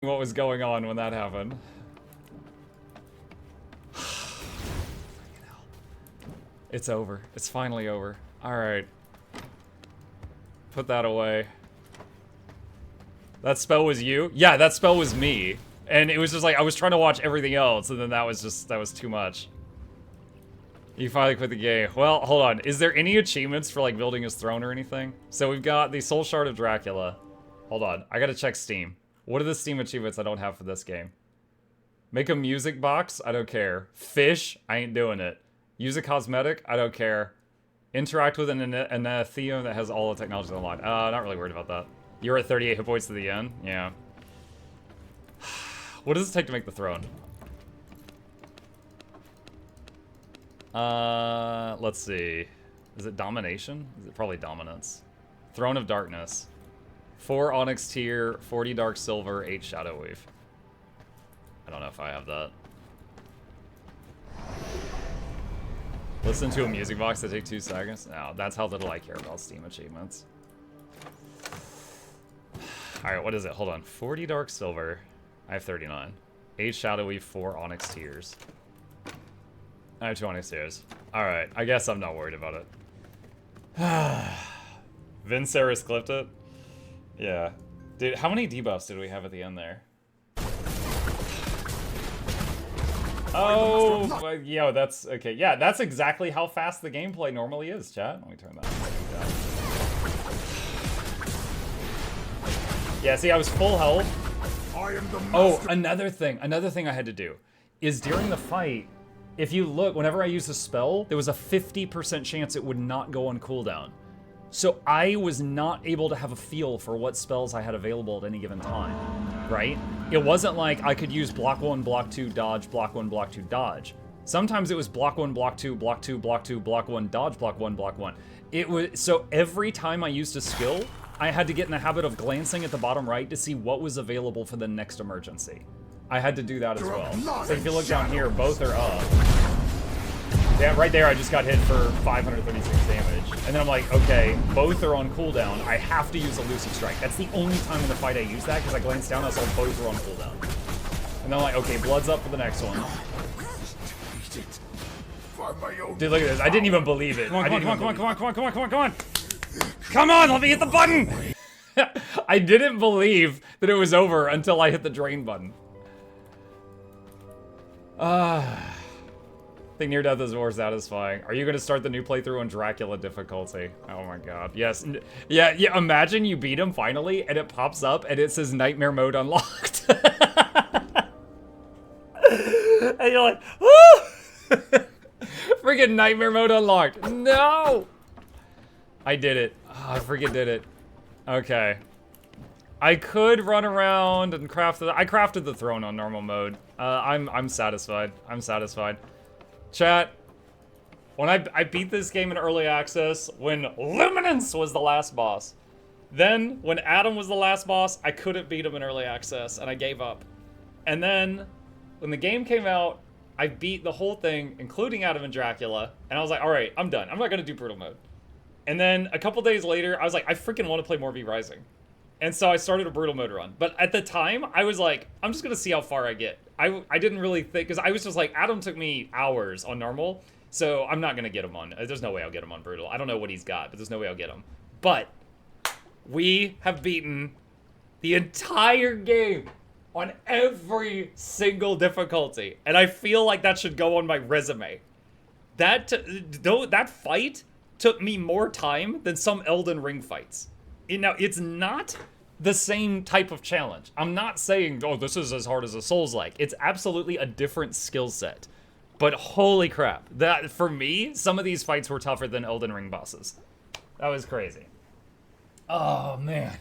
what was going on when that happened. It's over. It's finally over. Alright. Put that away. That spell was you? Yeah, that spell was me. And it was just like, I was trying to watch everything else, and then that was too much. You finally quit the game. Well, hold on. Is there any achievements for, like, building his throne or anything? So we've got the Soul Shard of Dracula. Hold on. I gotta check Steam. What are the Steam achievements I don't have for this game? Make a music box? I don't care. Fish? I ain't doing it. Use a cosmetic? I don't care. Interact with an Atheum that has all the technologies unlocked. Not really worried about that. You're at 38 hit points to the end? Yeah. What does it take to make the throne? Let's see. Is it domination? Is it probably dominance? Throne of Darkness. 4 Onyx Tier, 40 Dark Silver, 8 Shadow Weave. I don't know if I have that. Listen to a music box that take 2 seconds? No, that's how little I care about Steam achievements. Alright, what is it? Hold on. 40 Dark Silver. I have 39. 8 Shadow Weave, 4 Onyx Tears. I have 2 Onyx Tears. Alright, I guess I'm not worried about it. Vinceris clipped it? Yeah. Dude, how many debuffs did we have at the end there? Oh, yo, that's okay. Yeah, that's exactly how fast the gameplay normally is, chat. Let me turn that down. Yeah, see, I was full health. Oh, another thing I had to do is during the fight, if you look, whenever I used a spell, there was a 50% chance it would not go on cooldown. So I was not able to have a feel for what spells I had available at any given time, right? It wasn't like I could use block 1, block 2, dodge, block 1, block 2, dodge. Sometimes it was block 1, block 2, block 2, block 2, block 1, dodge, block 1, block 1. It was, so every time I used a skill, I had to get in the habit of glancing at the bottom right to see what was available for the next emergency. I had to do that as well. So if you look down here, both are up. Yeah, right there I just got hit for 536 damage. And then I'm like, okay, both are on cooldown. I have to use a Lucy Strike. That's the only time in the fight I use that, because I glanced down and I saw both were on cooldown. And then I'm like, okay, blood's up for the next one. Dude, look at this. I didn't even believe it. Come on, come on. Come on, let me hit the button! I didn't believe that it was over until I hit the drain button. I think near death is more satisfying. Are you gonna start the new playthrough on Dracula difficulty? Oh my god. Yes. Yeah, imagine you beat him finally and it pops up and it says nightmare mode unlocked. And you're like, woo! Freaking nightmare mode unlocked. No! I did it. Oh, I freaking did it. Okay. I could run around and craft I crafted the throne on normal mode. I'm satisfied. I'm satisfied. Chat, when I beat this game in early access, when Luminance was the last boss, then when Adam was the last boss, I couldn't beat him in early access, and I gave up. And then, when the game came out, I beat the whole thing, including Adam and Dracula, and I was like, alright, I'm done. I'm not gonna do brutal mode. And then, a couple days later, I was like, I freaking want to play more V Rising. And so I started a brutal mode run. But at the time, I was like, I'm just gonna see how far I get. I didn't really think, because I was just like, Adam took me hours on normal, so I'm not gonna get him on, there's no way I'll get him on brutal. I don't know what he's got, but there's no way I'll get him. But, we have beaten the entire game on every single difficulty. And I feel like that should go on my resume. That fight took me more time than some Elden Ring fights. Now, it's not the same type of challenge. I'm not saying, oh, this is as hard as a Souls-like. It's absolutely a different skill set. But holy crap. That, for me, some of these fights were tougher than Elden Ring bosses. That was crazy. Oh, man.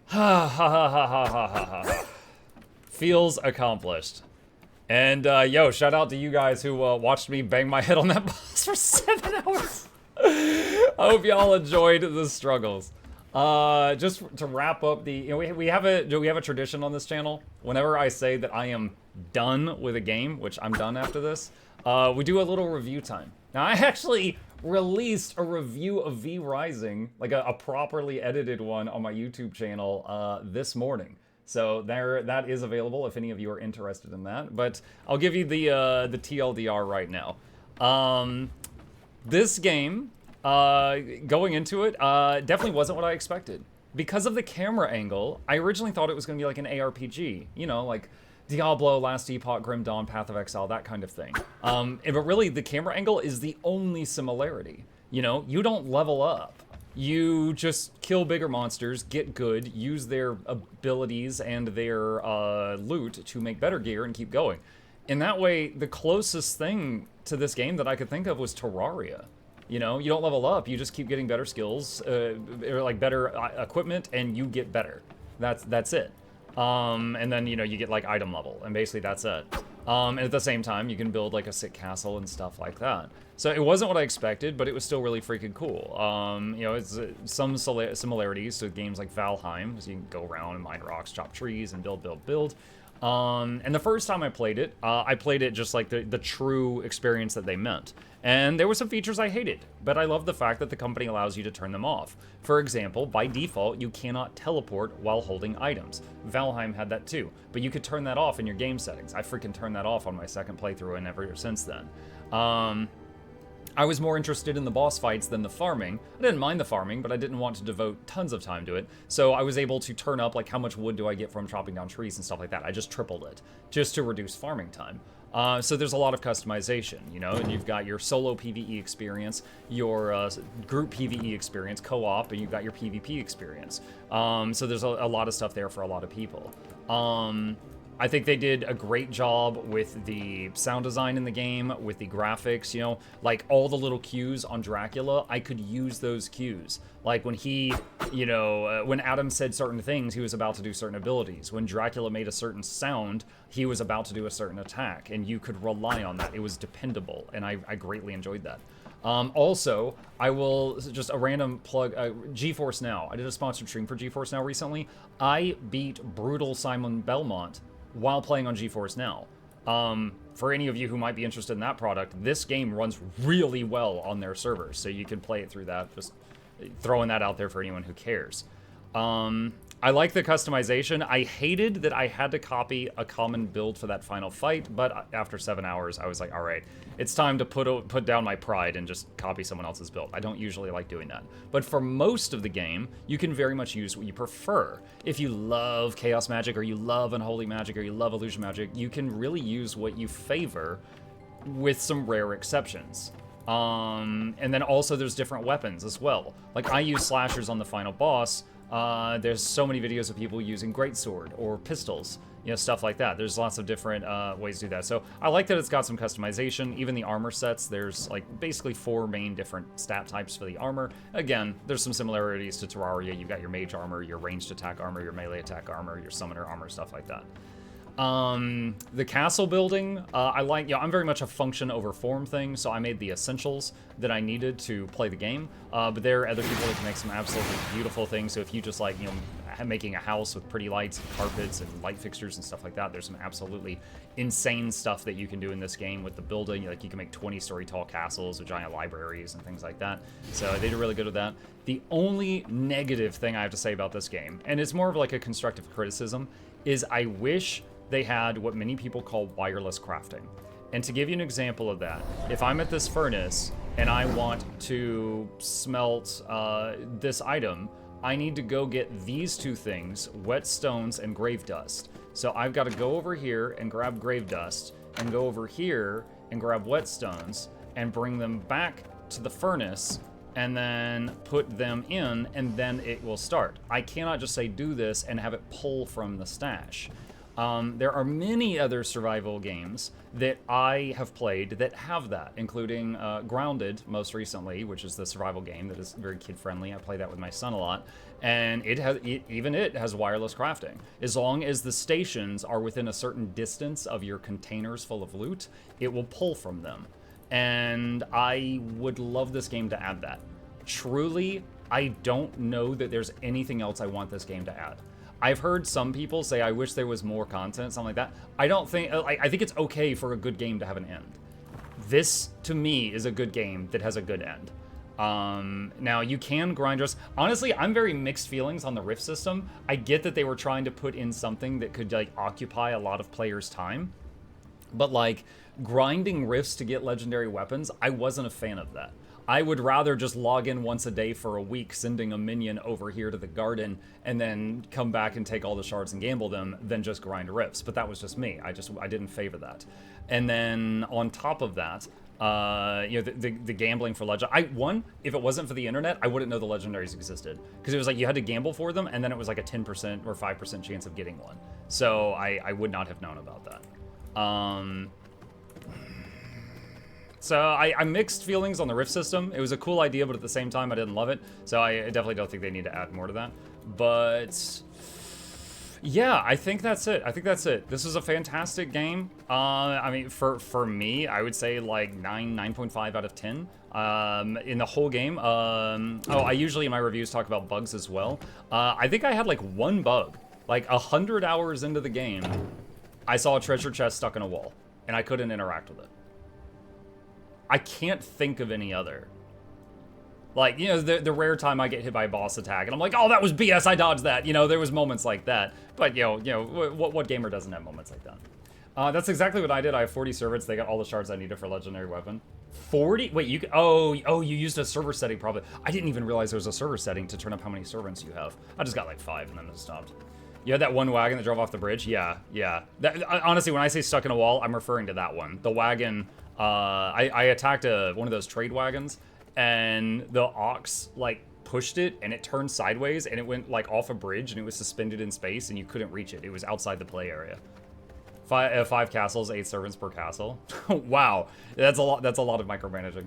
Ha ha ha ha ha ha ha ha. Feels accomplished. And, yo, shout out to you guys who watched me bang my head on that boss for 7 hours. I hope y'all enjoyed the struggles. Just to wrap up the, you know, we have a tradition on this channel. Whenever I say that I am done with a game, which I'm done after this, we do a little review time. Now, I actually released a review of V Rising, like a properly edited one on my YouTube channel, this morning. So that is available if any of you are interested in that. But I'll give you the TLDR right now. This game, going into it, definitely wasn't what I expected. Because of the camera angle, I originally thought it was going to be like an ARPG. You know, like Diablo, Last Epoch, Grim Dawn, Path of Exile, that kind of thing. But really, the camera angle is the only similarity. You know, you don't level up. You just kill bigger monsters, get good, use their abilities and their loot to make better gear and keep going. In that way, the closest thing to this game that I could think of was Terraria. You know, you don't level up, you just keep getting better skills, or like better equipment, and you get better. That's it. And then, you know, you get like item level, and basically that's it. And at the same time, you can build like a sick castle and stuff like that. So it wasn't what I expected, but it was still really freaking cool. You know, it's some similarities to games like Valheim, so you can go around and mine rocks, chop trees, and build. And the first time I played it just like the true experience that they meant. And there were some features I hated, but I love the fact that the company allows you to turn them off. For example, by default, you cannot teleport while holding items. Valheim had that too, but you could turn that off in your game settings. I freaking turned that off on my second playthrough and ever since then. I was more interested in the boss fights than the farming. I didn't mind the farming, but I didn't want to devote tons of time to it. So I was able to turn up, like, how much wood do I get from chopping down trees and stuff like that. I just tripled it, just to reduce farming time. So there's a lot of customization, you know, and you've got your solo PvE experience, your group PvE experience, co-op, and you've got your PvP experience. So there's a lot of stuff there for a lot of people. I think they did a great job with the sound design in the game, with the graphics, you know, like all the little cues on Dracula, I could use those cues. Like when he, you know, when Adam said certain things, he was about to do certain abilities. When Dracula made a certain sound, he was about to do a certain attack, and you could rely on that. It was dependable, and I greatly enjoyed that. Also, I will, just a random plug, GeForce Now. I did a sponsored stream for GeForce Now recently. I beat Brutal Simon Belmont while playing on GeForce Now. For any of you who might be interested in that product, this game runs really well on their servers, so you can play it through that. Just throwing that out there for anyone who cares. I like the customization. I hated that I had to copy a common build for that final fight, but after 7 hours, I was like, all right, it's time to put down my pride and just copy someone else's build. I don't usually like doing that. But for most of the game, you can very much use what you prefer. If you love chaos magic, or you love unholy magic, or you love illusion magic, you can really use what you favor with some rare exceptions. And then also there's different weapons as well. Like I use slashers on the final boss. There's so many videos of people using greatsword or pistols, you know, stuff like that. There's lots of different ways to do that. So I like that it's got some customization. Even the armor sets, there's like basically 4 main different stat types for the armor. Again, there's some similarities to Terraria. You've got your mage armor, your ranged attack armor, your melee attack armor, your summoner armor, stuff like that. The castle building, I like, you know, I'm very much a function over form thing, so I made the essentials that I needed to play the game, but there are other people that can make some absolutely beautiful things. So if you just like, you know, making a house with pretty lights and carpets and light fixtures and stuff like that, there's some absolutely insane stuff that you can do in this game with the building. Like you can make 20-story tall castles with giant libraries and things like that. So they did really good with that. The only negative thing I have to say about this game, and it's more of like a constructive criticism, is I wish they had what many people call wireless crafting. And to give you an example of that, if I'm at this furnace and I want to smelt this item, I need to go get these 2 things, wet stones and grave dust. So I've got to go over here and grab grave dust, and go over here and grab wet stones, and bring them back to the furnace, and then put them in, and then it will start. I cannot just say do this and have it pull from the stash. There are many other survival games that I have played that have that, including Grounded most recently, which is the survival game that is very kid-friendly. I play that with my son a lot, and even it has wireless crafting. As long as the stations are within a certain distance of your containers full of loot, it will pull from them. And I would love this game to add that. Truly, I don't know that there's anything else I want this game to add. I've heard some people say, I wish there was more content, something like that. I don't think, I think it's okay for a good game to have an end. This, to me, is a good game that has a good end. Now, you can grind rifts. Honestly, I'm very mixed feelings on the rift system. I get that they were trying to put in something that could, like, occupy a lot of players' time. But, like, grinding rifts to get legendary weapons, I wasn't a fan of that. I would rather just log in once a day for a week, sending a minion over here to the garden, and then come back and take all the shards and gamble them, than just grind rifts. But that was just me. I didn't favor that. And then, on top of that, you know, the gambling for legend. If it wasn't for the internet, I wouldn't know the legendaries existed. Because it was like you had to gamble for them, and then it was like a 10% or 5% chance of getting one. So I would not have known about that. So I'm mixed feelings on the rift system. It was a cool idea, but at the same time, I didn't love it. So I definitely don't think they need to add more to that. But yeah, I think that's it. This is a fantastic game. I mean, for me, I would say like 9.5 out of 10. In the whole game. I usually in my reviews talk about bugs as well. I think I had like one bug. Like 100 hours into the game, I saw a treasure chest stuck in a wall, and I couldn't interact with it. I can't think of any other. Like, you know, the rare time I get hit by a boss attack, and I'm like, oh, that was BS, I dodged that. You know, there was moments like that. But, you know, what gamer doesn't have moments like that? That's exactly what I did. I have 40 servants. They got all the shards I needed for legendary weapon. 40? Wait, you... Oh, you used a server setting probably. I didn't even realize there was a server setting to turn up how many servants you have. I just got like 5 and then it stopped. You had that one wagon that drove off the bridge? Yeah. Honestly, when I say stuck in a wall, I'm referring to that one. The wagon... I attacked one of those trade wagons, and the ox, like, pushed it, and it turned sideways, and it went, like, off a bridge, and it was suspended in space, and you couldn't reach it. It was outside the play area. 5 castles, 8 servants per castle. Wow. That's a lot of micromanaging.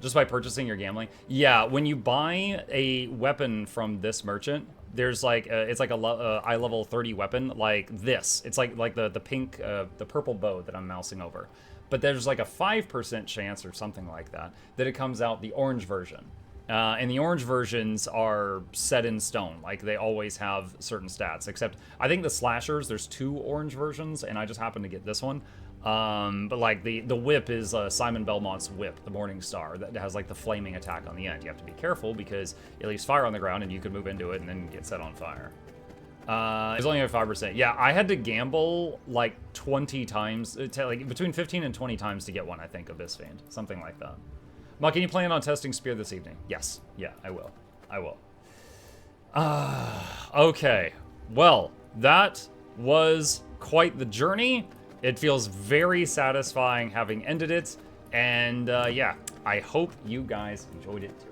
Just by purchasing your gambling. Yeah, when you buy a weapon from this merchant, there's like it's like a eye level 30 weapon like this. It's like the pink the purple bow that I'm mousing over. But there's like a 5% chance or something like that it comes out the orange version. And the orange versions are set in stone. Like, they always have certain stats. Except, I think the slashers, there's 2 orange versions, and I just happened to get this one. But, like, the whip is Simon Belmont's whip, the Morning Star, that has, like, the flaming attack on the end. You have to be careful, because it leaves fire on the ground, and you could move into it and then get set on fire. It's only at 5%. Yeah, I had to gamble, like, 20 times, like, between 15 and 20 times to get one, I think, of this fiend. Something like that. Muck, can you plan on testing Spear this evening? Yes. Yeah, I will. Okay. Well, that was quite the journey. It feels very satisfying having ended it. And, yeah, I hope you guys enjoyed it too.